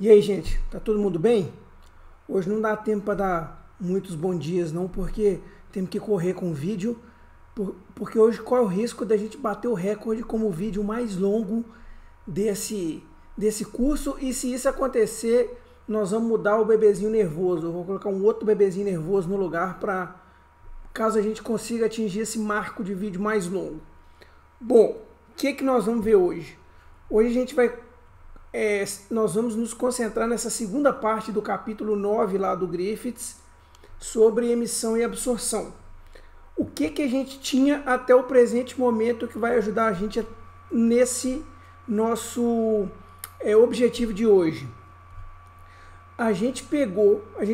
E aí, gente, tá todo mundo bem? Hoje não dá tempo para dar muitos bons dias não, porque temos que correr com o vídeo, porque hoje corre o risco da gente bater o recorde como o vídeo mais longo desse curso, e se isso acontecer, nós vamos mudar o bebezinho nervoso. Eu vou colocar um outro bebezinho nervoso no lugar para caso a gente consiga atingir esse marco de vídeo mais longo. Bom, o que nós vamos ver hoje? Hoje a gente vai nós vamos nos concentrar nessa segunda parte do capítulo 9 lá do Griffiths, sobre emissão e absorção. O que a gente tinha até o presente momento que vai ajudar a gente nesse nosso objetivo de hoje? A gente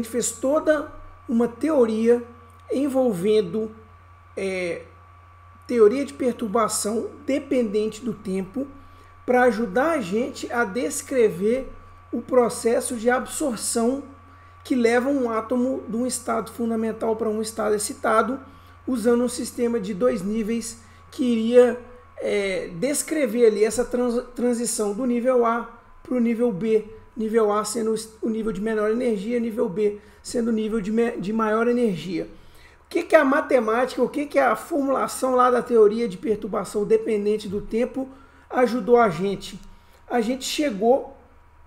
fez toda uma teoria envolvendo teoria de perturbação dependente do tempo, para ajudar a gente a descrever o processo de absorção que leva um átomo de um estado fundamental para um estado excitado, usando um sistema de dois níveis que iria descrever ali essa transição do nível A para o nível B, nível A sendo o nível de menor energia, nível B sendo o nível de maior energia. O que é a matemática, o que é a formulação lá da teoria de perturbação dependente do tempo ajudou a gente? A gente chegou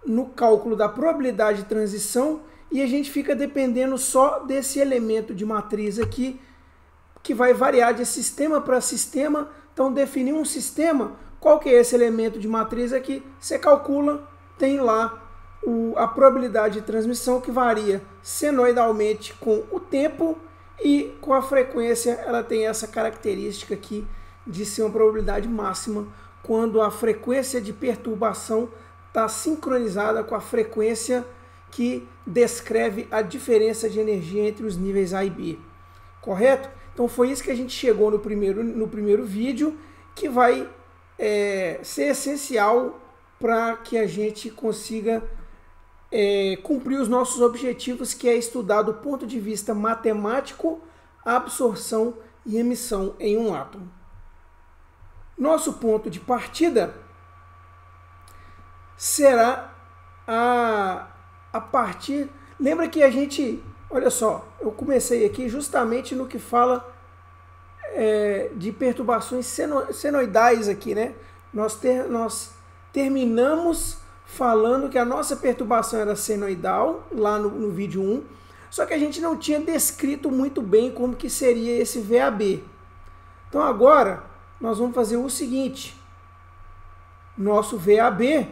no cálculo da probabilidade de transição e a gente fica dependendo só desse elemento de matriz aqui, que vai variar de sistema para sistema. Então, definir um sistema, qual que é esse elemento de matriz aqui? Você calcula, tem lá a probabilidade de transmissão, que varia senoidalmente com o tempo, e com a frequência ela tem essa característica aqui de ser uma probabilidade máxima, quando a frequência de perturbação está sincronizada com a frequência que descreve a diferença de energia entre os níveis A e B. Correto? Então foi isso que a gente chegou no primeiro vídeo, que vai ser essencial para que a gente consiga cumprir os nossos objetivos, que é estudar do ponto de vista matemático a absorção e emissão em um átomo. Nosso ponto de partida será a partir... Lembra que a gente... Olha só, eu comecei aqui justamente no que fala de perturbações senoidais aqui, né? Nós terminamos falando que a nossa perturbação era senoidal, lá no vídeo 1, só que a gente não tinha descrito muito bem como que seria esse VAB. Então agora nós vamos fazer o seguinte: nosso VAB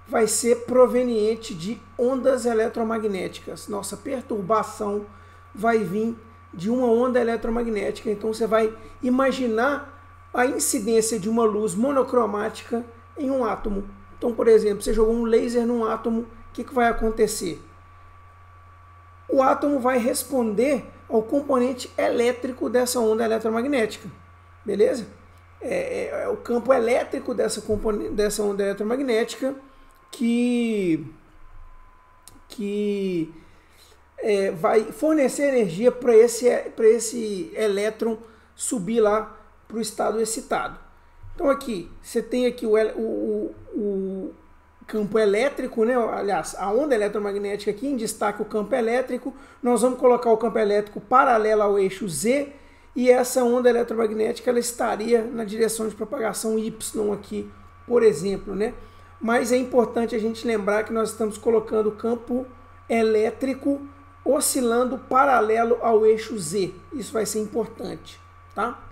vai ser proveniente de ondas eletromagnéticas. Nossa perturbação vai vir de uma onda eletromagnética. Então você vai imaginar a incidência de uma luz monocromática em um átomo. Então, por exemplo, você jogou um laser num átomo, o que vai acontecer? O átomo vai responder ao componente elétrico dessa onda eletromagnética. Beleza? É o campo elétrico dessa onda eletromagnética que vai fornecer energia para esse elétron subir lá para o estado excitado. Então aqui, você tem aqui o campo elétrico, né? Aliás, a onda eletromagnética aqui, em destaque o campo elétrico. Nós vamos colocar o campo elétrico paralelo ao eixo Z, e essa onda eletromagnética ela estaria na direção de propagação Y aqui, por exemplo, né? Mas é importante a gente lembrar que nós estamos colocando o campo elétrico oscilando paralelo ao eixo Z. Isso vai ser importante, tá?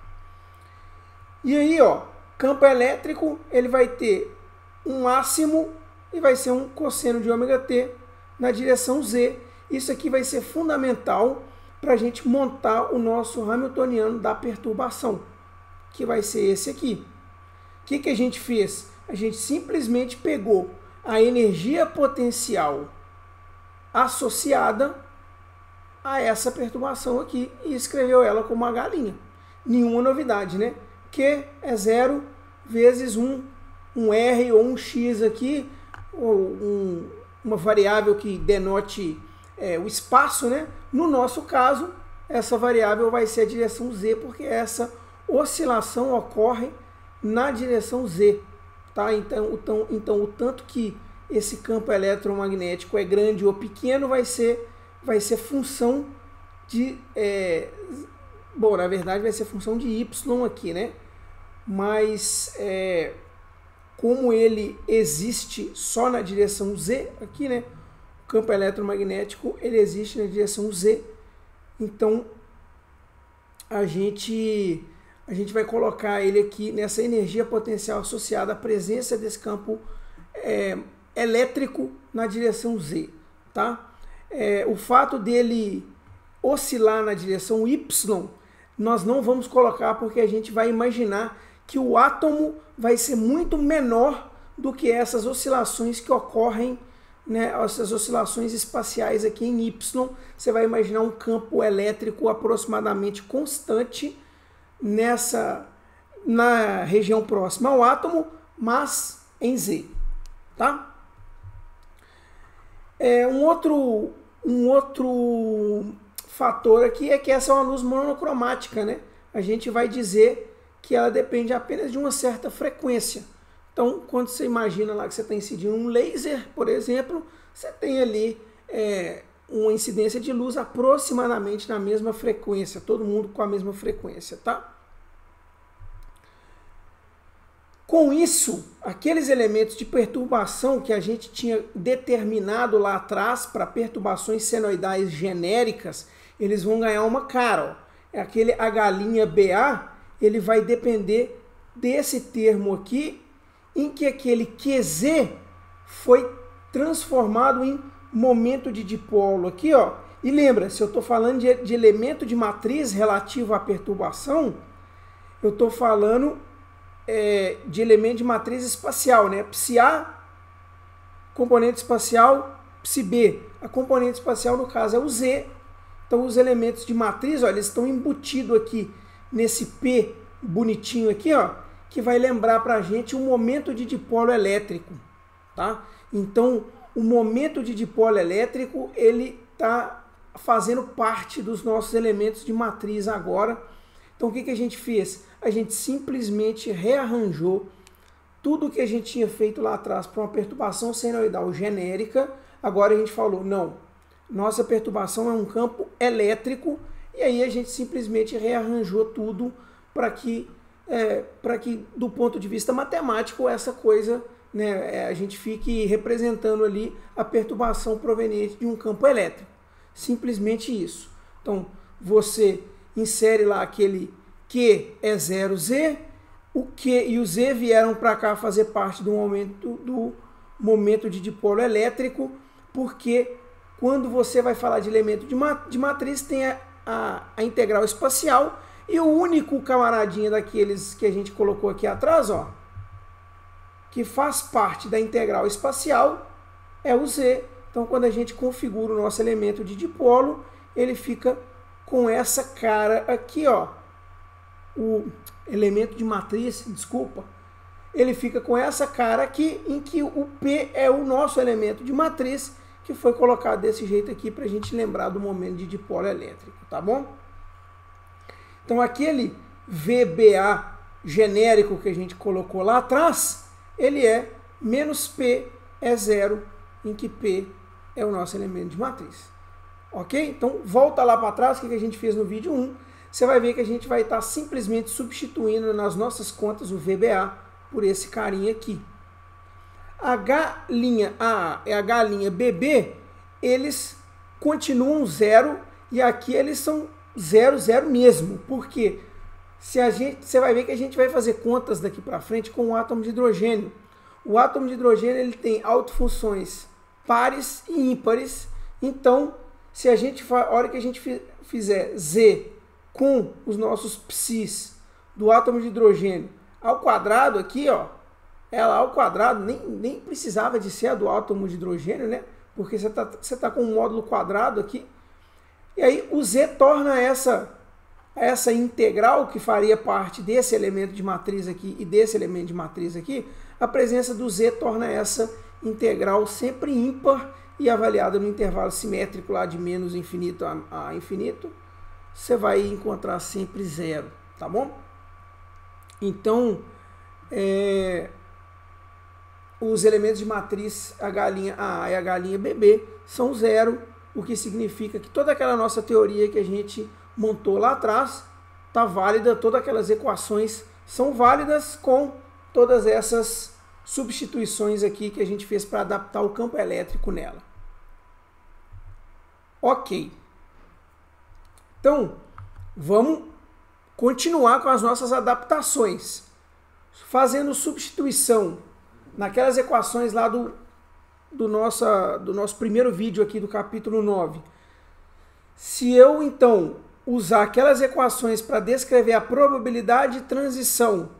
E aí, ó, campo elétrico, ele vai ter um máximo e vai ser um cosseno de ômega t na direção Z. Isso aqui vai ser fundamental para a gente montar o nosso hamiltoniano da perturbação, que vai ser esse aqui. O que a gente fez? A gente simplesmente pegou a energia potencial associada a essa perturbação aqui e escreveu ela como uma galinha. Nenhuma novidade, né? Q é 0 vezes um R ou um X aqui, ou uma variável que denote o espaço, né? No nosso caso, essa variável vai ser a direção Z, porque essa oscilação ocorre na direção Z. Tá? Então o tanto que esse campo eletromagnético é grande ou pequeno, vai ser função de... bom, na verdade vai ser função de y aqui, né? Mas como ele existe só na direção z aqui, né? O campo eletromagnético ele existe na direção z, então a gente vai colocar ele aqui nessa energia potencial associada à presença desse campo elétrico na direção z, tá? O fato dele oscilar na direção y, nós não vamos colocar porque a gente vai imaginar que o átomo vai ser muito menor do que essas oscilações que ocorrem, né, essas oscilações espaciais aqui em y. Você vai imaginar um campo elétrico aproximadamente constante na região próxima ao átomo, mas em Z, tá? Um outro fator aqui é que essa é uma luz monocromática, né? A gente vai dizer que ela depende apenas de uma certa frequência. Então, quando você imagina lá que você está incidindo um laser, por exemplo, você tem ali uma incidência de luz aproximadamente na mesma frequência, todo mundo com a mesma frequência, tá? Com isso, aqueles elementos de perturbação que a gente tinha determinado lá atrás para perturbações senoidais genéricas, eles vão ganhar uma cara. Ó. Aquele H'(BA), ele vai depender desse termo aqui, em que aquele QZ foi transformado em momento de dipolo aqui, ó. E lembra, se eu estou falando de elemento de matriz relativo à perturbação, eu estou falando de elemento de matriz espacial, né? Psi-A, componente espacial, Psi-B. A componente espacial, no caso, é o Z. Então, os elementos de matriz, ó, eles estão embutidos aqui nesse P bonitinho aqui, ó, que vai lembrar para a gente o momento de dipolo elétrico, tá? Então, o momento de dipolo elétrico, ele está fazendo parte dos nossos elementos de matriz agora. Então, o que a gente fez? A gente simplesmente rearranjou tudo que a gente tinha feito lá atrás para uma perturbação senoidal genérica. Agora a gente falou, não, nossa perturbação é um campo elétrico, e aí a gente simplesmente rearranjou tudo para que, do ponto de vista matemático, essa coisa, né, a gente fique representando ali a perturbação proveniente de um campo elétrico. Simplesmente isso. Então, você insere lá aquele Q é 0Z, o Q e o Z vieram para cá fazer parte do momento de dipolo elétrico, porque quando você vai falar de elemento de matriz, tem a integral espacial, e o único camaradinha daqueles que a gente colocou aqui atrás, ó, que faz parte da integral espacial, é o Z. Então, quando a gente configura o nosso elemento de dipolo, ele fica com essa cara aqui, ó. O elemento de matriz, desculpa, ele fica com essa cara aqui, em que o P é o nosso elemento de matriz, que foi colocado desse jeito aqui para a gente lembrar do momento de dipolo elétrico, tá bom? Então, aquele VBA genérico que a gente colocou lá atrás, ele é menos P é 0, em que P é o nosso elemento de matriz. Ok? Então, volta lá para trás, o que a gente fez no vídeo 1. Você vai ver que a gente vai estar simplesmente substituindo nas nossas contas o VBA por esse carinha aqui. H' AA e H'(BB), eles continuam 0, e aqui eles são 0, 0 mesmo. Porque você vai ver que a gente vai fazer contas daqui para frente com o átomo de hidrogênio. O átomo de hidrogênio ele tem autofunções pares e ímpares. Então, se a hora que a gente fizer Z com os nossos psis do átomo de hidrogênio ao quadrado aqui, ó, ela ao quadrado nem precisava de ser a do átomo de hidrogênio, né? Porque você tá com um módulo quadrado aqui. E aí o Z torna essa integral que faria parte desse elemento de matriz aqui e desse elemento de matriz aqui, a presença do Z torna essa integral sempre ímpar e avaliada no intervalo simétrico lá de menos infinito a infinito. Você vai encontrar sempre 0, tá bom? Então, os elementos de matriz, a galinha AA e a galinha BB, são zero, o que significa que toda aquela nossa teoria que a gente montou lá atrás está válida, todas aquelas equações são válidas com todas essas substituições aqui que a gente fez para adaptar o campo elétrico nela. Ok. Então, vamos continuar com as nossas adaptações, fazendo substituição naquelas equações lá do nosso primeiro vídeo aqui do capítulo 9. Se eu, então, usar aquelas equações para descrever a probabilidade de transição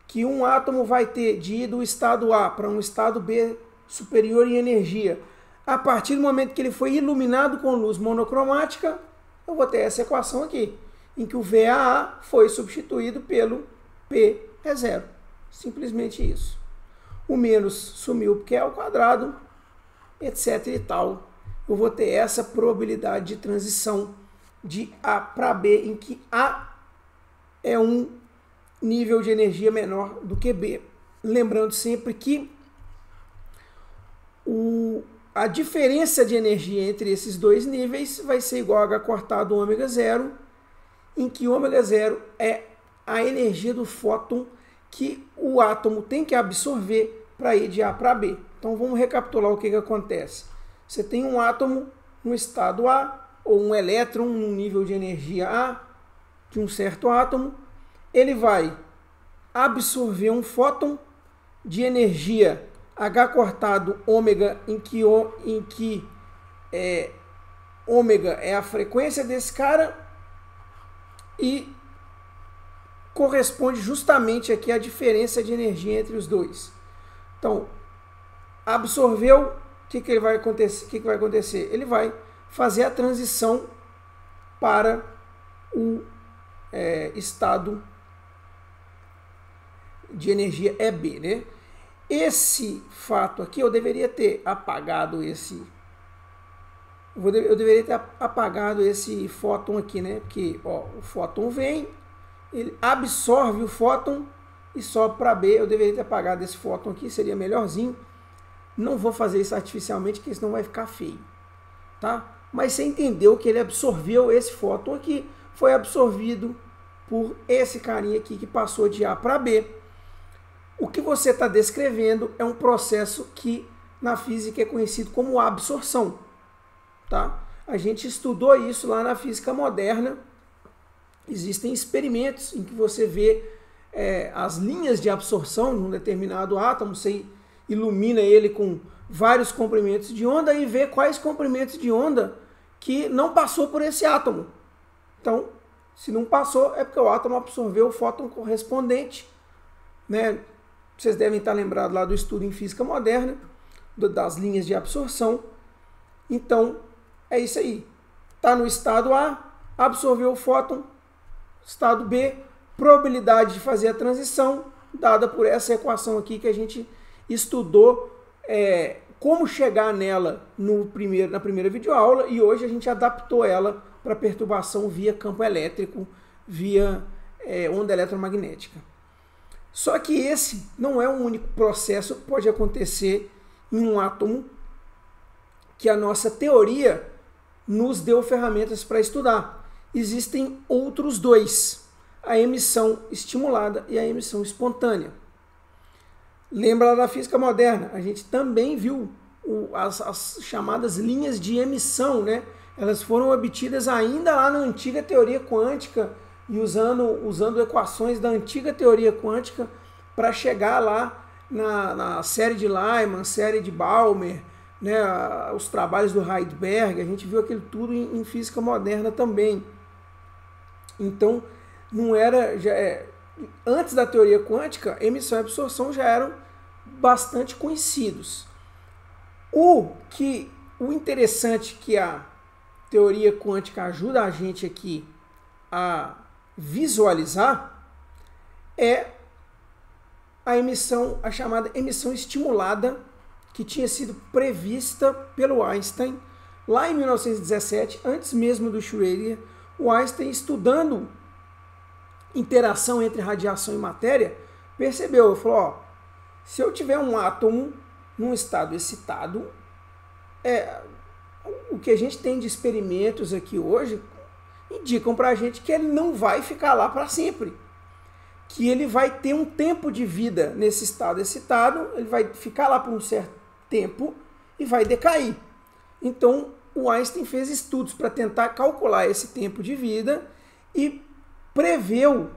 que um átomo vai ter de ir do estado A para um estado B superior em energia, a partir do momento que ele foi iluminado com luz monocromática, eu vou ter essa equação aqui, em que o VAA foi substituído pelo P é zero. Simplesmente isso. O menos sumiu porque é ao quadrado, etc e tal. Eu vou ter essa probabilidade de transição de A para B, em que A é um nível de energia menor do que B. Lembrando sempre que a diferença de energia entre esses dois níveis vai ser igual a H cortado ômega zero, em que ômega zero é a energia do fóton que o átomo tem que absorver para ir de A para B. Então vamos recapitular o que acontece. Você tem um átomo no estado A, ou um elétron no nível de energia A, de um certo átomo, ele vai absorver um fóton de energia H cortado ômega, em que ômega é a frequência desse cara, e corresponde justamente aqui à diferença de energia entre os dois. Então, absorveu, o que vai acontecer? Ele vai fazer a transição para o estado de energia EB, né? Esse fato aqui eu deveria ter apagado eu deveria ter apagado esse fóton aqui, né? Porque ó, o fóton vem, ele absorve o fóton e sobe para B. Eu deveria ter apagado esse fóton aqui, seria melhorzinho. Não vou fazer isso artificialmente, porque senão vai ficar feio, tá? Mas você entendeu que ele absorveu esse fóton aqui, foi absorvido por esse carinha aqui que passou de A para B. O que você está descrevendo é um processo que na física é conhecido como absorção, tá? A gente estudou isso lá na física moderna. Existem experimentos em que você vê as linhas de absorção de um determinado átomo, você ilumina ele com vários comprimentos de onda e vê quais comprimentos de onda que não passou por esse átomo. Então, se não passou, é porque o átomo absorveu o fóton correspondente, né? Vocês devem estar lembrados lá do estudo em física moderna, das linhas de absorção. Então, é isso aí. Está no estado A, absorveu o fóton, estado B, probabilidade de fazer a transição, dada por essa equação aqui que a gente estudou como chegar nela na primeira videoaula, e hoje a gente adaptou ela para perturbação via campo elétrico, via onda eletromagnética. Só que esse não é o único processo que pode acontecer em um átomo que a nossa teoria nos deu ferramentas para estudar. Existem outros dois, a emissão estimulada e a emissão espontânea. Lembra da física moderna, a gente também viu as chamadas linhas de emissão, né? Elas foram obtidas ainda lá na antiga teoria quântica e usando equações da antiga teoria quântica para chegar lá na série de Lyman, série de Balmer, né? Os trabalhos do Heisenberg. A gente viu aquilo tudo em física moderna também. Então, não era... antes da teoria quântica, emissão e absorção já eram bastante conhecidos. O interessante que a teoria quântica ajuda a gente aqui a visualizar é a chamada emissão estimulada, que tinha sido prevista pelo Einstein lá em 1917, antes mesmo do Schrödinger. O Einstein, estudando interação entre radiação e matéria, percebeu, falou, Se eu tiver um átomo num estado excitado, o que a gente tem de experimentos aqui hoje indicam para a gente que ele não vai ficar lá para sempre. Que ele vai ter um tempo de vida nesse estado excitado, ele vai ficar lá por um certo tempo e vai decair. Então, o Einstein fez estudos para tentar calcular esse tempo de vida e preveu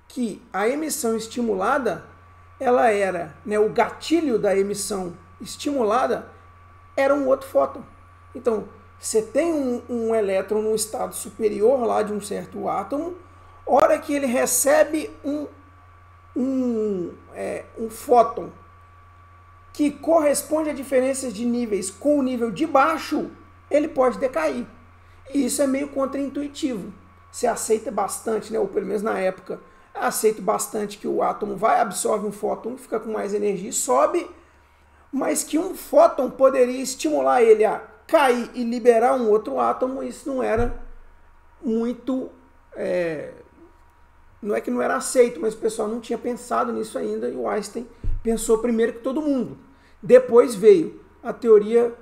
que a emissão estimulada, ela era, né, o gatilho da emissão estimulada era um outro fóton. Então, você tem um elétron no estado superior lá de um certo átomo, hora que ele recebe um fóton que corresponde a diferenças de níveis com o nível de baixo, ele pode decair. E isso é meio contraintuitivo. Você aceita bastante, né? Ou pelo menos na época, aceito bastante que o átomo vai, absorve um fóton, fica com mais energia e sobe, mas que um fóton poderia estimular ele a cair e liberar um outro átomo, isso não era muito... não é que não era aceito, mas o pessoal não tinha pensado nisso ainda, e o Einstein pensou primeiro que todo mundo. Depois veio a teoria,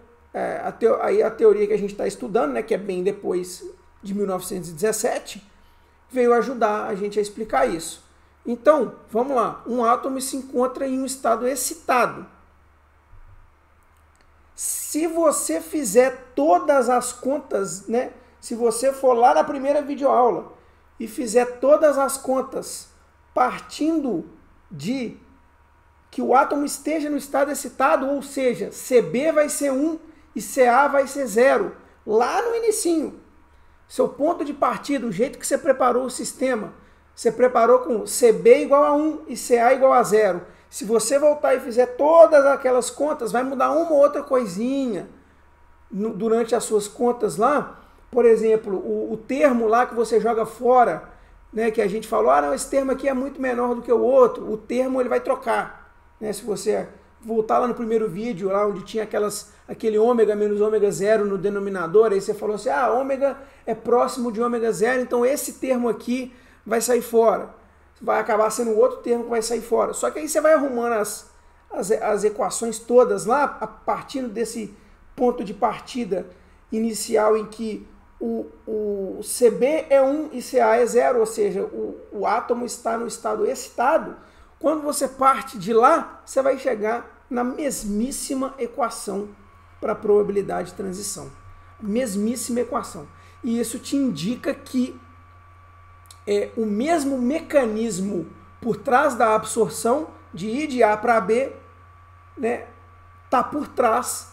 a teoria que a gente está estudando, né, que é bem depois de 1917, veio ajudar a gente a explicar isso. Então, vamos lá, um átomo se encontra em um estado excitado. Se você fizer todas as contas, né, se você for lá na primeira videoaula e fizer todas as contas partindo de que o átomo esteja no estado excitado, ou seja, Cb vai ser 1 e Ca vai ser 0, lá no inicinho. Seu ponto de partida, o jeito que você preparou o sistema, você preparou com Cb igual a 1 e Ca igual a 0. Se você voltar e fizer todas aquelas contas, vai mudar uma ou outra coisinha durante as suas contas lá. Por exemplo, o termo lá que você joga fora, né, que a gente falou, não, esse termo aqui é muito menor do que o outro, o termo ele vai trocar. Né? Se você voltar lá no primeiro vídeo, lá onde tinha aquele ômega menos ômega zero no denominador, aí você falou assim, ômega é próximo de ômega zero, então esse termo aqui vai sair fora. Vai acabar sendo outro termo que vai sair fora. Só que aí você vai arrumando as equações todas lá, a partir desse ponto de partida inicial em que o Cb é 1 e Ca é 0, ou seja, o átomo está no estado excitado. Quando você parte de lá, você vai chegar na mesmíssima equação para a probabilidade de transição. Mesmíssima equação. E isso te indica que o mesmo mecanismo por trás da absorção de ir de A para B, né, tá por trás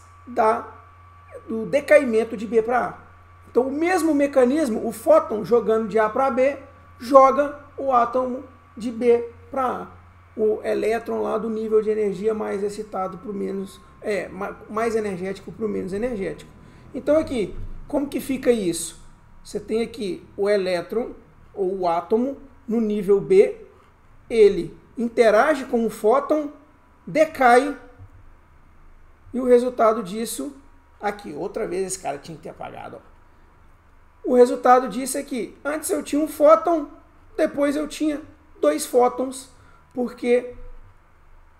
do decaimento de B para A. Então, o mesmo mecanismo, o fóton jogando de A para B, joga o átomo de B para A. O elétron lá do nível de energia mais excitado para o menos, mais energético para o menos energético. Então, aqui, como que fica isso? Você tem aqui o elétron, ou o átomo, no nível B, ele interage com o fóton, decai, e o resultado disso, aqui, outra vez esse cara tinha que ter apagado. Ó. O resultado disso é que antes eu tinha um fóton, depois eu tinha 2 fótons, porque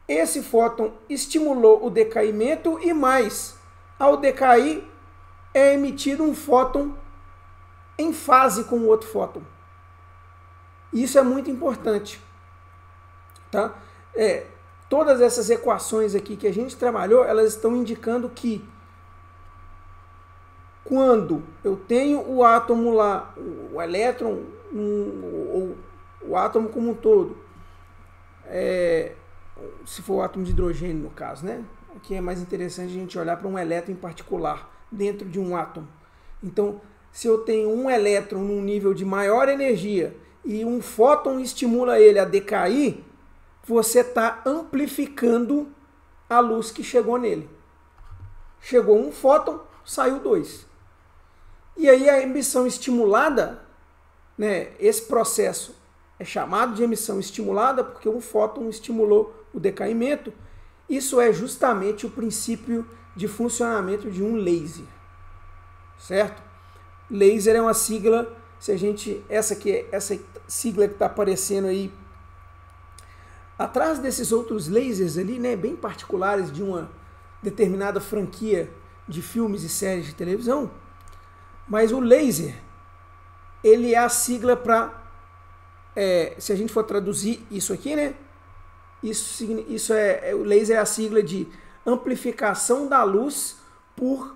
esse fóton estimulou o decaimento e mais, ao decair, é emitido um fóton em fase com o outro fóton. Isso é muito importante, tá? Todas essas equações aqui que a gente trabalhou, elas estão indicando que quando eu tenho o átomo lá, o elétron, ou o átomo como um todo, se for o átomo de hidrogênio no caso, né? Aqui é mais interessante a gente olhar para um elétron em particular, dentro de um átomo. Então, se eu tenho um elétron num nível de maior energia, e um fóton estimula ele a decair, você está amplificando a luz que chegou nele. Chegou um fóton, saiu 2. E aí a emissão estimulada, né, esse processo é chamado de emissão estimulada porque um fóton estimulou o decaimento. Isso é justamente o princípio de funcionamento de um laser. Certo? Laser é uma sigla... essa sigla que está aparecendo aí atrás desses outros lasers ali, né, bem particulares de uma determinada franquia de filmes e séries de televisão, mas o laser, ele é a sigla para, se a gente for traduzir isso aqui, né, o laser é a sigla de amplificação da luz por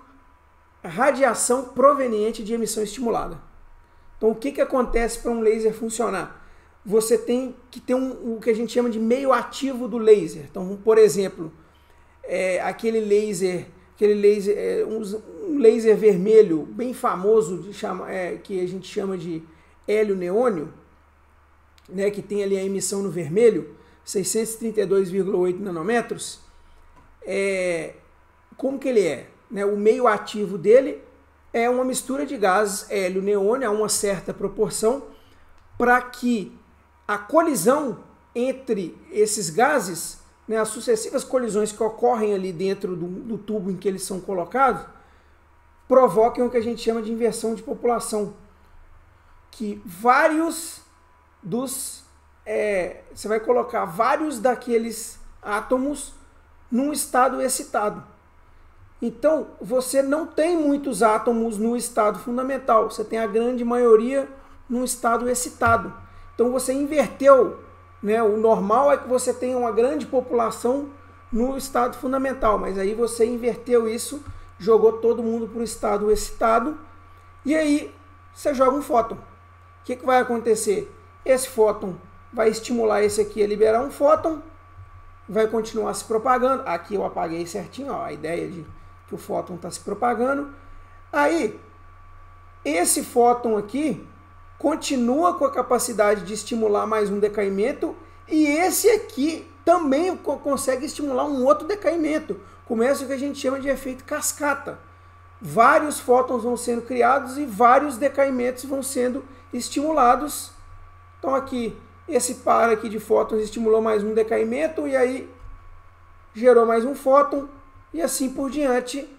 radiação proveniente de emissão estimulada. Então, o que acontece para um laser funcionar? Você tem que ter o que a gente chama de meio ativo do laser. Então, por exemplo, um laser vermelho bem famoso que a gente chama de hélio neônio, né, que tem ali a emissão no vermelho, 632,8 nanômetros. Como que ele é? Né, o meio ativo dele é uma mistura de gases hélio neônio a uma certa proporção, para que a colisão entre esses gases, né, as sucessivas colisões que ocorrem ali dentro do tubo em que eles são colocados, provoquem o que a gente chama de inversão de população. Que vários dos... você vai colocar vários daqueles átomos num estado excitado. Então, você não tem muitos átomos no estado fundamental, você tem a grande maioria num estado excitado. Então, você inverteu, né? O normal é que você tenha uma grande população no estado fundamental, mas aí você inverteu isso, jogou todo mundo para o estado excitado, e aí você joga um fóton. O que vai acontecer? Esse fóton vai estimular esse aqui a liberar um fóton, vai continuar se propagando. Aqui eu apaguei certinho, ó, a ideia de que o fóton está se propagando. Aí, esse fóton aqui continua com a capacidade de estimular mais um decaimento, e esse aqui também consegue estimular um outro decaimento. Começa o que a gente chama de efeito cascata. Vários fótons vão sendo criados e vários decaimentos vão sendo estimulados. Então aqui, esse par aqui de fótons estimulou mais um decaimento, e aí gerou mais um fóton, e assim por diante.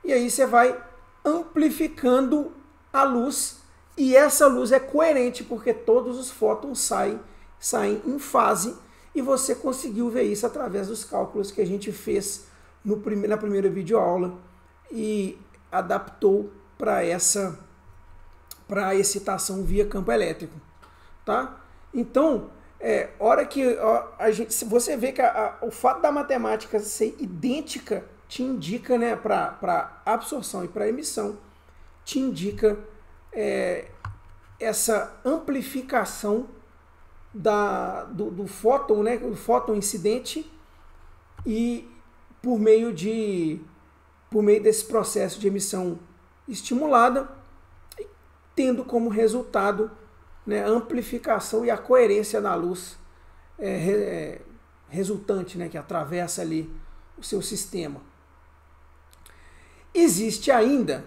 E aí você vai amplificando a luz, e essa luz é coerente, porque todos os fótons saem em fase, e você conseguiu ver isso através dos cálculos que a gente fez na primeira videoaula e adaptou para a excitação via campo elétrico. Tá? Então, hora que você vê que o fato da matemática ser idêntica te indica, né, para absorção e para emissão, te indica essa amplificação do fóton, né, o fóton incidente, e por meio desse processo de emissão estimulada, tendo como resultado, né, a amplificação e a coerência da luz resultante, né, que atravessa ali o seu sistema. Existe ainda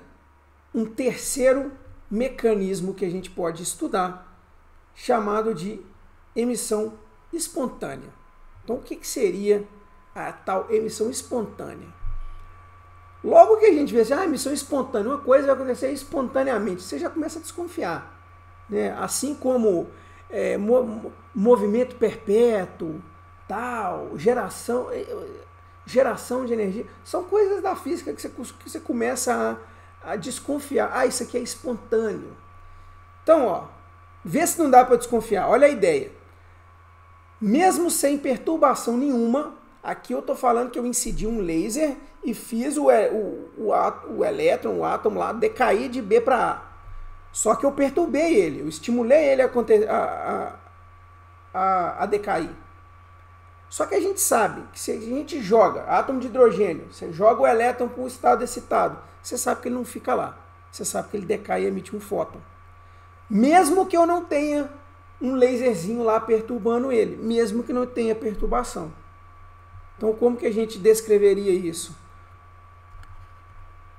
um terceiro mecanismo que a gente pode estudar, chamado de emissão espontânea. Então, o que seria a tal emissão espontânea? Logo que a gente vê assim, emissão espontânea, uma coisa vai acontecer espontaneamente, você já começa a desconfiar. Né? Assim como movimento perpétuo, tal, geração de energia, são coisas da física que você começa a desconfiar. Isso aqui é espontâneo. Então, ó, vê se não dá para desconfiar. Olha a ideia. Mesmo sem perturbação nenhuma, aqui eu estou falando que eu incidi um laser e fiz o elétron, o átomo lá, decair de B para A. Só que eu perturbei ele, eu estimulei ele a decair. Só que a gente sabe que se a gente joga átomo de hidrogênio, você joga o elétron para um estado excitado, você sabe que ele não fica lá. Você sabe que ele decai e emite um fóton. Mesmo que eu não tenha um laserzinho lá perturbando ele, mesmo que não tenha perturbação. Então, como que a gente descreveria isso?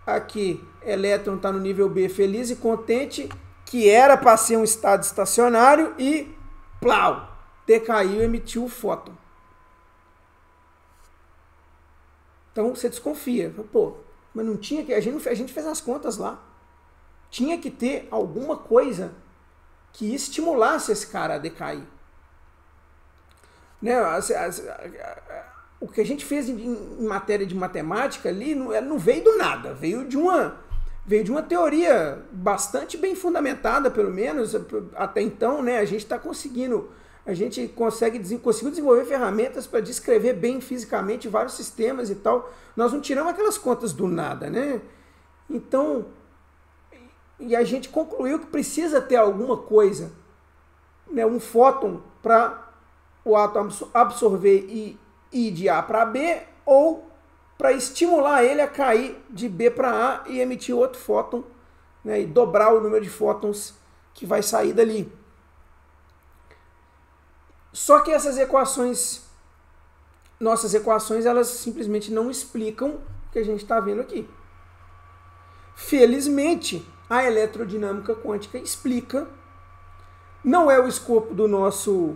Aqui, elétron está no nível B feliz e contente, que era para ser um estado estacionário, e plau, decaiu e emitiu o fóton. Então você desconfia, pô, mas não tinha que, a gente fez as contas lá, tinha que ter alguma coisa que estimulasse esse cara a decair. né, o que a gente fez em matéria de matemática ali não veio do nada, veio de uma teoria bastante bem fundamentada, pelo menos até então, né? A gente conseguiu desenvolver ferramentas para descrever bem fisicamente vários sistemas e tal. Nós não tiramos aquelas contas do nada, né? Então, e a gente concluiu que precisa ter alguma coisa, né, um fóton para o átomo absorver e ir de A para B, ou para estimular ele a cair de B para A e emitir outro fóton, né, e dobrar o número de fótons que vai sair dali. Só que essas equações, nossas equações, elas simplesmente não explicam o que a gente está vendo aqui. Felizmente, a eletrodinâmica quântica explica. Não é o escopo do nosso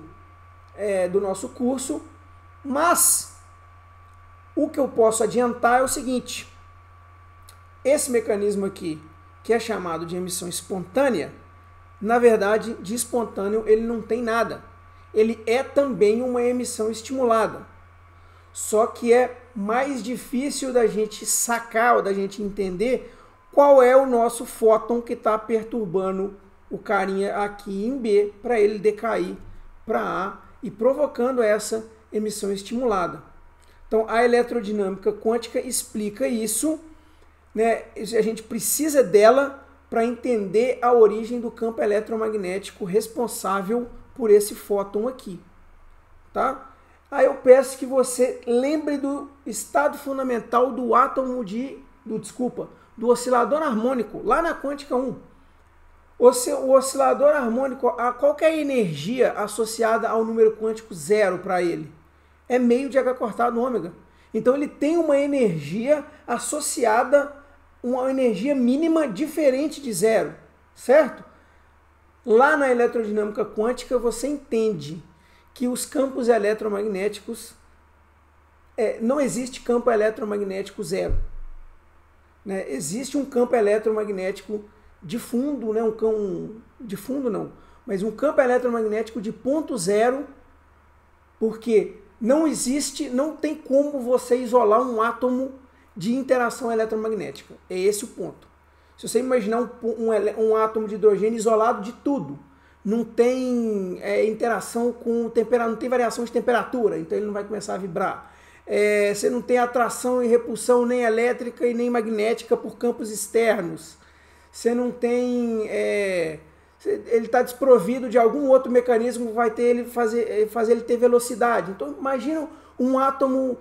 curso, mas o que eu posso adiantar é o seguinte: esse mecanismo aqui, que é chamado de emissão espontânea, na verdade, de espontâneo ele não tem nada. Ele é também uma emissão estimulada. Só que é mais difícil da gente sacar ou da gente entender qual é o nosso fóton que está perturbando o carinha aqui em B para ele decair para A e provocando essa emissão estimulada. Então, a eletrodinâmica quântica explica isso, né? A gente precisa dela para entender a origem do campo eletromagnético responsável por esse fóton aqui, tá? Aí eu peço que você lembre do estado fundamental do átomo do oscilador harmônico, lá na quântica 1. O oscilador harmônico, qual que é a energia associada ao número quântico 0 para ele? É meio de H cortado ômega. Então ele tem uma energia associada, uma energia mínima diferente de 0, certo? Lá na eletrodinâmica quântica você entende que os campos eletromagnéticos, não existe campo eletromagnético 0. Né? Existe um campo eletromagnético de fundo, né? De fundo não, mas um campo eletromagnético de ponto zero, porque não tem como você isolar um átomo de interação eletromagnética. É esse o ponto. Se você imaginar um átomo de hidrogênio isolado de tudo, não tem interação com temperatura, não tem variação de temperatura, então ele não vai começar a vibrar. Você não tem atração e repulsão nem elétrica e nem magnética por campos externos. Você não tem... ele está desprovido de algum outro mecanismo que vai fazer ele ter velocidade. Então imagina um átomo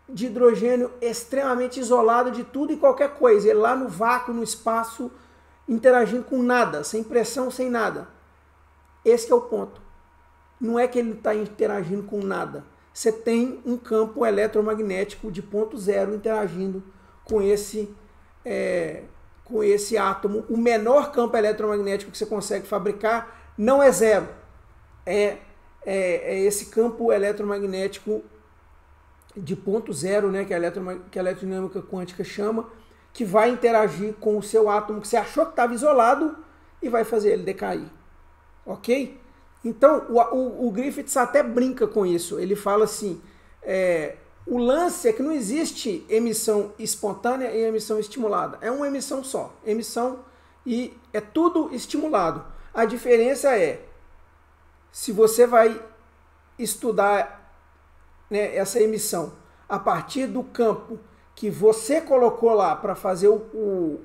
de hidrogênio extremamente isolado de tudo e qualquer coisa. Ele lá no vácuo, no espaço, interagindo com nada, sem pressão, sem nada. Esse é o ponto. Não é que ele está interagindo com nada. Você tem um campo eletromagnético de ponto zero interagindo com esse átomo. O menor campo eletromagnético que você consegue fabricar não é zero. É esse campo eletromagnético de ponto zero, né, que a eletrodinâmica quântica chama, que vai interagir com o seu átomo que você achou que estava isolado e vai fazer ele decair. Ok? Então, o Griffiths até brinca com isso. Ele fala assim, o lance é que não existe emissão espontânea e emissão estimulada. É uma emissão só. Emissão e é tudo estimulado. A diferença é, se você vai estudar, né, essa emissão a partir do campo que você colocou lá para fazer o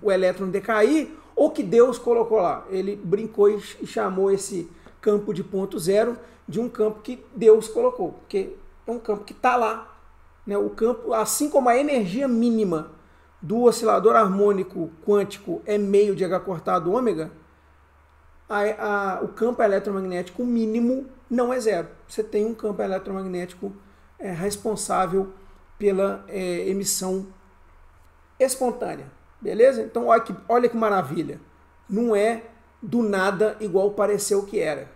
elétron decair, ou que Deus colocou lá. Ele brincou e chamou esse campo de ponto zero de um campo que Deus colocou, porque é um campo que está lá. Né? O campo, assim como a energia mínima do oscilador harmônico quântico é meio de H cortado ômega, o campo eletromagnético mínimo não é zero. Você tem um campo eletromagnético responsável pela emissão espontânea. Beleza? Então olha que maravilha. Não é do nada igual pareceu que era.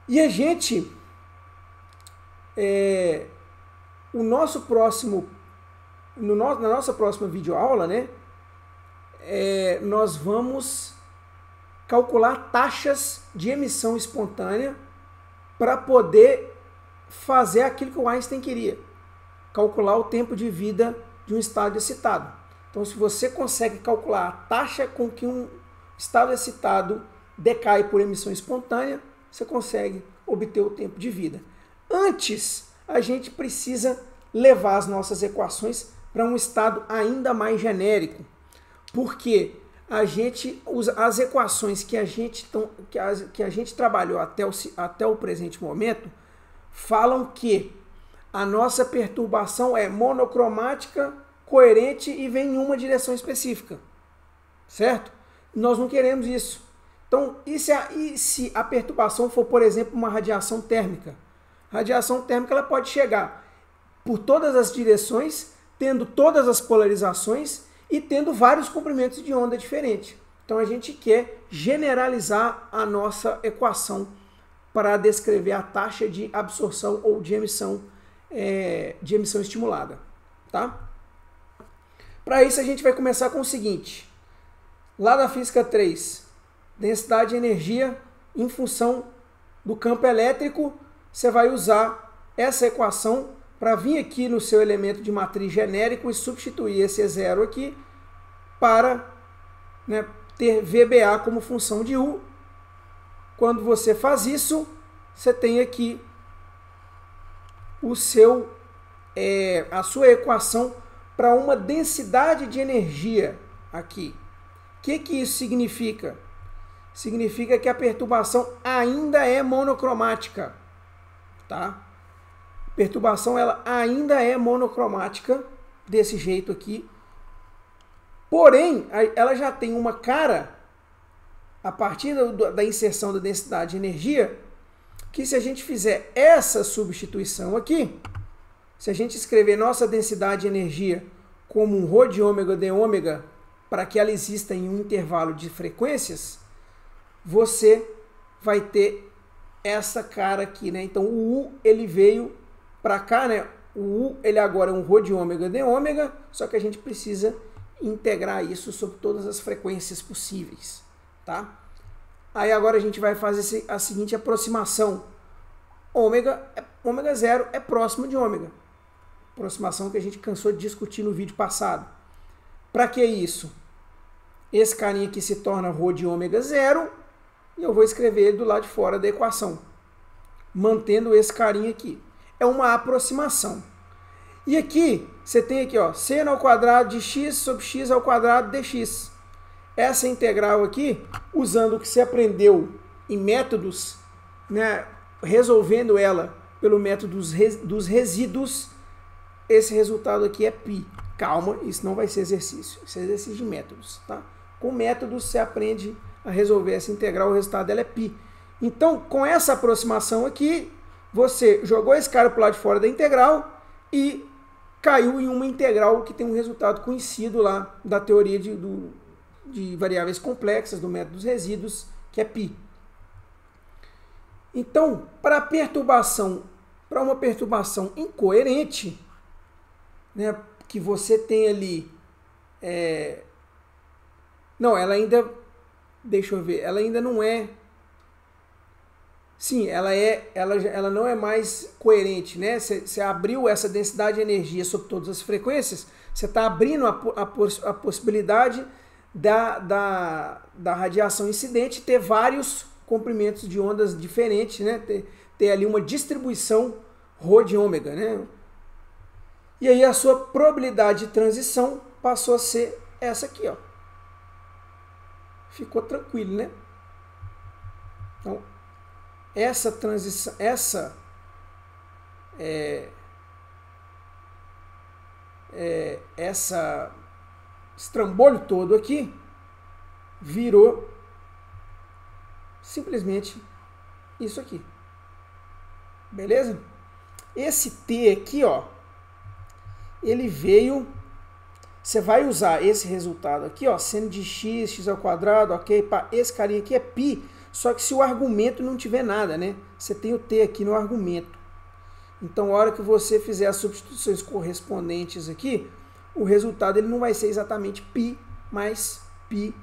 E a gente... na nossa próxima videoaula, né? Nós vamos calcular taxas de emissão espontânea para poder fazer aquilo que o Einstein queria, calcular o tempo de vida de um estado excitado. Então, se você consegue calcular a taxa com que um estado excitado decai por emissão espontânea, você consegue obter o tempo de vida. Antes, a gente precisa levar as nossas equações para um estado ainda mais genérico, porque as equações que a gente trabalhou até o presente momento falam que a nossa perturbação é monocromática, coerente e vem em uma direção específica, certo? Nós não queremos isso. Então, e se a perturbação for, por exemplo, uma radiação térmica? A radiação térmica ela pode chegar por todas as direções, tendo todas as polarizações e tendo vários comprimentos de onda diferentes. Então, a gente quer generalizar a nossa equação para descrever a taxa de absorção ou de emissão estimulada. Tá? Para isso, a gente vai começar com o seguinte. Lá da física 3, densidade de energia em função do campo elétrico, você vai usar essa equação para vir aqui no seu elemento de matriz genérico e substituir esse E0 aqui para, né, ter VBA como função de U. Quando você faz isso, você tem aqui a sua equação para uma densidade de energia aqui. O que isso significa? Significa que a perturbação ainda é monocromática, tá? A perturbação ela ainda é monocromática desse jeito aqui. Porém, ela já tem uma cara a partir da inserção da densidade de energia, que se a gente fizer essa substituição aqui, se a gente escrever nossa densidade de energia como um ρ de ômega de ômega, para que ela exista em um intervalo de frequências, você vai ter essa cara aqui, né? Então o U ele veio para cá, né? O U ele agora é um ρ de ômega de ômega, só que a gente precisa integrar isso sobre todas as frequências possíveis, tá? Aí agora a gente vai fazer a seguinte aproximação. Ômega 0 é próximo de ômega. Aproximação que a gente cansou de discutir no vídeo passado. Para que isso? Esse carinha aqui se torna ρ de ômega 0 e eu vou escrever ele do lado de fora da equação, mantendo esse carinha aqui. É uma aproximação. E aqui, você tem aqui, ó, seno ao quadrado de x sobre x ao quadrado dx. Essa integral aqui, usando o que você aprendeu em métodos, né, resolvendo ela pelo método dos resíduos, esse resultado aqui é π. Calma, isso não vai ser exercício. Isso é exercício de métodos, tá? Com métodos você aprende a resolver essa integral, o resultado dela é π. Então, com essa aproximação aqui, você jogou esse cara para o lado de fora da integral e caiu em uma integral que tem um resultado conhecido lá da teoria de variáveis complexas, do método dos resíduos, que é π. Então, para uma perturbação incoerente, né, que você tem ali... Não, ela ainda... Deixa eu ver, ela ainda não é... Sim, ela não é mais coerente, né? Você abriu essa densidade de energia sobre todas as frequências, você está abrindo a possibilidade da radiação incidente ter vários comprimentos de ondas diferentes, né? Ter ali uma distribuição ρ de ômega, né? E aí a sua probabilidade de transição passou a ser essa aqui, ó. Ficou tranquilo, né? Então, essa transição, esse trambolho todo aqui virou simplesmente isso aqui. Beleza? Esse T aqui, ó, ele veio... Você vai usar esse resultado aqui, ó, seno de x, x ao quadrado, ok? Pá, esse carinha aqui é π, só que se o argumento não tiver nada, né? Você tem o t aqui no argumento. Então, a hora que você fizer as substituições correspondentes aqui, o resultado ele não vai ser exatamente π, mas π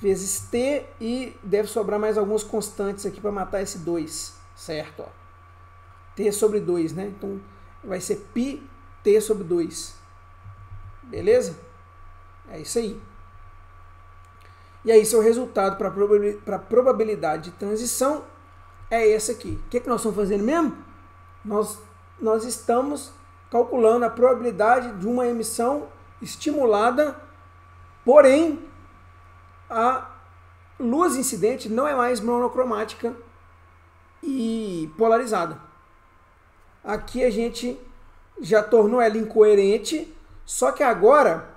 vezes t, e deve sobrar mais algumas constantes aqui para matar esse 2, certo? Ó. T sobre 2, né? Então vai ser π t sobre 2. Beleza? É isso aí. E aí seu resultado para a probabilidade de transição é esse aqui. O que nós estamos fazendo mesmo? Nós estamos calculando a probabilidade de uma emissão estimulada, porém a luz incidente não é mais monocromática e polarizada. Aqui a gente já tornou ela incoerente, só que agora...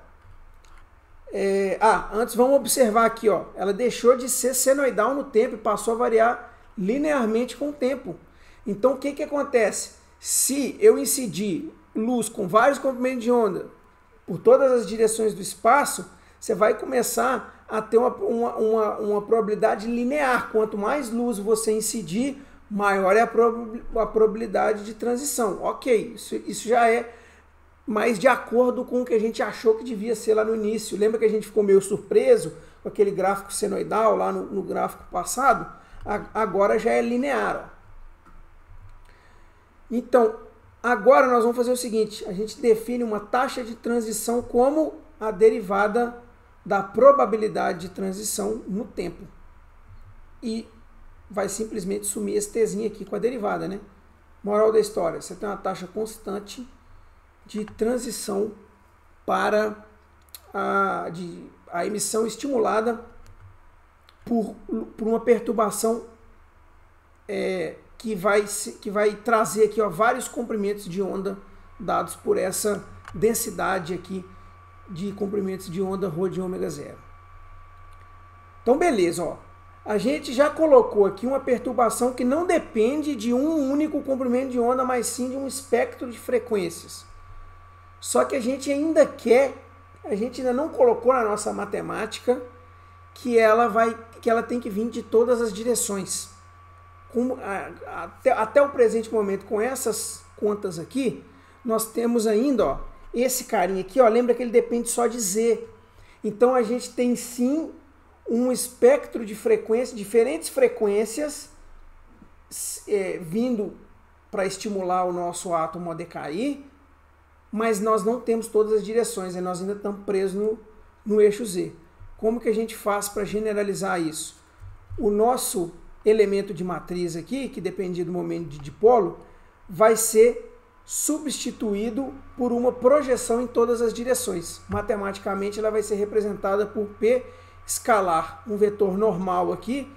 antes vamos observar aqui, ó, ela deixou de ser senoidal no tempo e passou a variar linearmente com o tempo. Então o que acontece? Se eu incidir luz com vários comprimentos de onda por todas as direções do espaço, você vai começar a ter uma probabilidade linear. Quanto mais luz você incidir, maior é a probabilidade de transição. Ok, isso já é mais de acordo com o que a gente achou que devia ser lá no início. Lembra que a gente ficou meio surpreso com aquele gráfico senoidal lá no gráfico passado? Agora já é linear. Ó. Então, agora nós vamos fazer o seguinte, a gente define uma taxa de transição como a derivada da probabilidade de transição no tempo. E vai simplesmente sumir esse tzinho aqui com a derivada, né? Moral da história, você tem uma taxa constante de transição para a emissão estimulada por uma perturbação que vai trazer aqui, ó, vários comprimentos de onda dados por essa densidade aqui de comprimentos de onda ρ de ômega zero. Então beleza, ó. A gente já colocou aqui uma perturbação que não depende de um único comprimento de onda, mas sim de um espectro de frequências. Só que a gente ainda não colocou na nossa matemática que ela tem que vir de todas as direções. Até o presente momento, com essas contas aqui, nós temos ainda, ó, esse carinha aqui, ó, lembra que ele depende só de Z. Então a gente tem sim um espectro de frequências, diferentes frequências vindo para estimular o nosso átomo a decair, mas nós não temos todas as direções, nós ainda estamos presos no eixo Z. Como que a gente faz para generalizar isso? O nosso elemento de matriz aqui, que dependia do momento de dipolo, vai ser substituído por uma projeção em todas as direções. Matematicamente ela vai ser representada por P escalar, um vetor normal aqui,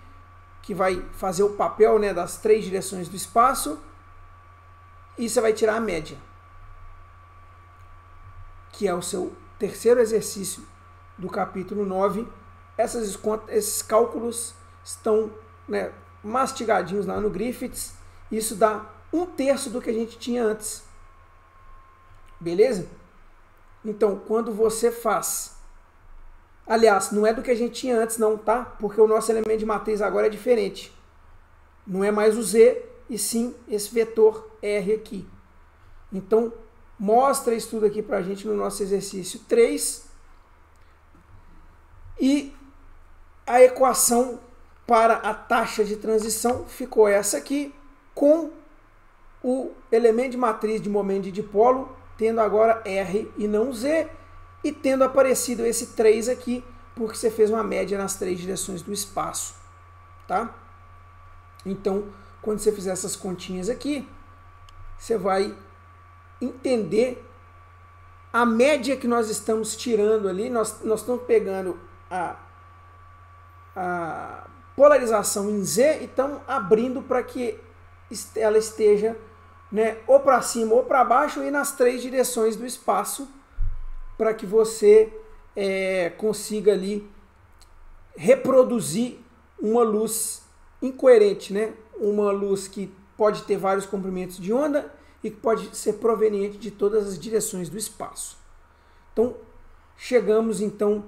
que vai fazer o papel, né, das três direções do espaço, e você vai tirar a média, que é o seu terceiro exercício do capítulo 9. Esses cálculos estão, né, mastigadinhos lá no Griffiths. Isso dá 1/3 do que a gente tinha antes. Beleza? Então, quando você faz... Aliás, não é do que a gente tinha antes não, tá? Porque o nosso elemento de matriz agora é diferente. Não é mais o Z, e sim esse vetor R aqui. Então, mostra isso tudo aqui pra gente no nosso exercício 3. E a equação para a taxa de transição ficou essa aqui, com o elemento de matriz de momento de dipolo tendo agora R e não Z, e tendo aparecido esse 3 aqui, porque você fez uma média nas três direções do espaço. Tá? Então, quando você fizer essas continhas aqui, você vai entender a média que nós estamos tirando ali. Nós estamos pegando a polarização em Z e estamos abrindo para que ela esteja, né, ou para cima ou para baixo e nas três direções do espaço, para que você consiga ali reproduzir uma luz incoerente, né? Uma luz que pode ter vários comprimentos de onda e que pode ser proveniente de todas as direções do espaço. Então, chegamos então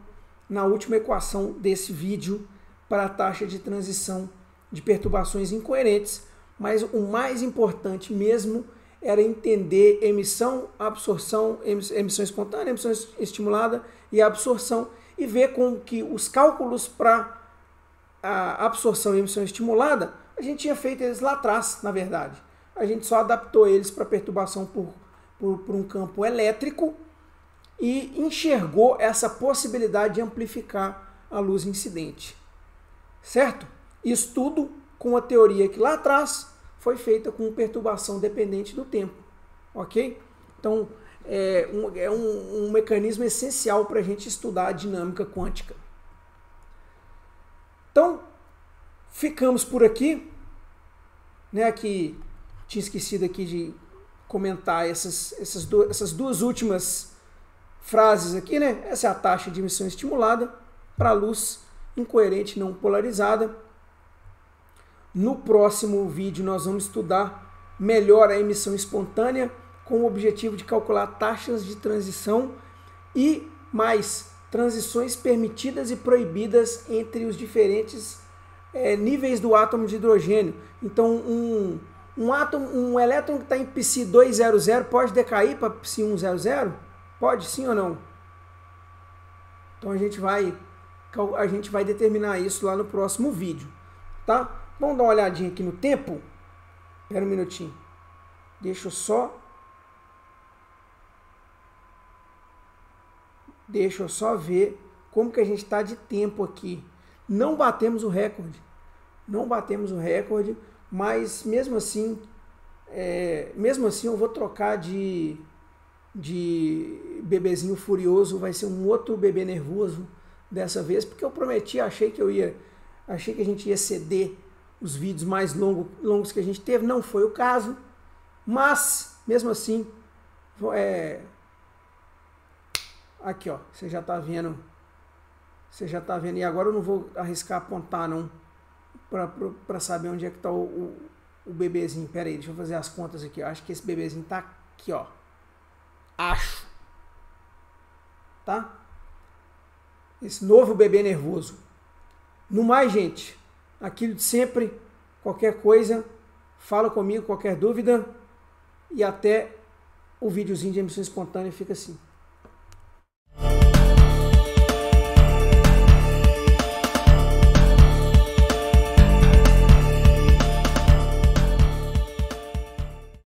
na última equação desse vídeo para a taxa de transição de perturbações incoerentes, mas o mais importante mesmo era entender emissão, absorção, emissão espontânea, emissão estimulada e absorção, e ver como que os cálculos para a absorção e emissão estimulada, a gente tinha feito eles lá atrás, na verdade. A gente só adaptou eles para perturbação por um campo elétrico e enxergou essa possibilidade de amplificar a luz incidente. Certo? Isso tudo com a teoria que lá atrás foi feita com perturbação dependente do tempo. Ok? Então, é um mecanismo essencial para a gente estudar a dinâmica quântica. Então, ficamos por aqui. Aqui, tinha esquecido aqui de comentar essas duas últimas frases aqui, Essa é a taxa de emissão estimulada para a luz incoerente não polarizada. No próximo vídeo nós vamos estudar melhor a emissão espontânea com o objetivo de calcular taxas de transição e mais transições permitidas e proibidas entre os diferentes níveis do átomo de hidrogênio. Então um elétron que está em Psi 200 pode decair para Psi 100? Pode sim ou não? Então a gente vai determinar isso lá no próximo vídeo, tá? Vamos dar uma olhadinha aqui no tempo. Espera um minutinho. Deixa eu só ver como que a gente está de tempo aqui. Não batemos o recorde. Mas mesmo assim eu vou trocar de bebezinho furioso. Vai ser um outro bebê nervoso dessa vez, porque eu prometi, achei que a gente ia ceder os vídeos mais longos que a gente teve. Não foi o caso, mas mesmo assim aqui, ó, você já está vendo, e agora eu não vou arriscar apontar não, para saber onde é que está o bebezinho. Pera aí, deixa eu fazer as contas aqui. Eu acho que esse bebezinho está aqui, ó. Acho. Tá? Esse novo bebê nervoso. No mais, gente, aquilo de sempre, qualquer coisa, fala comigo, qualquer dúvida, e até o videozinho de emissão espontânea fica assim.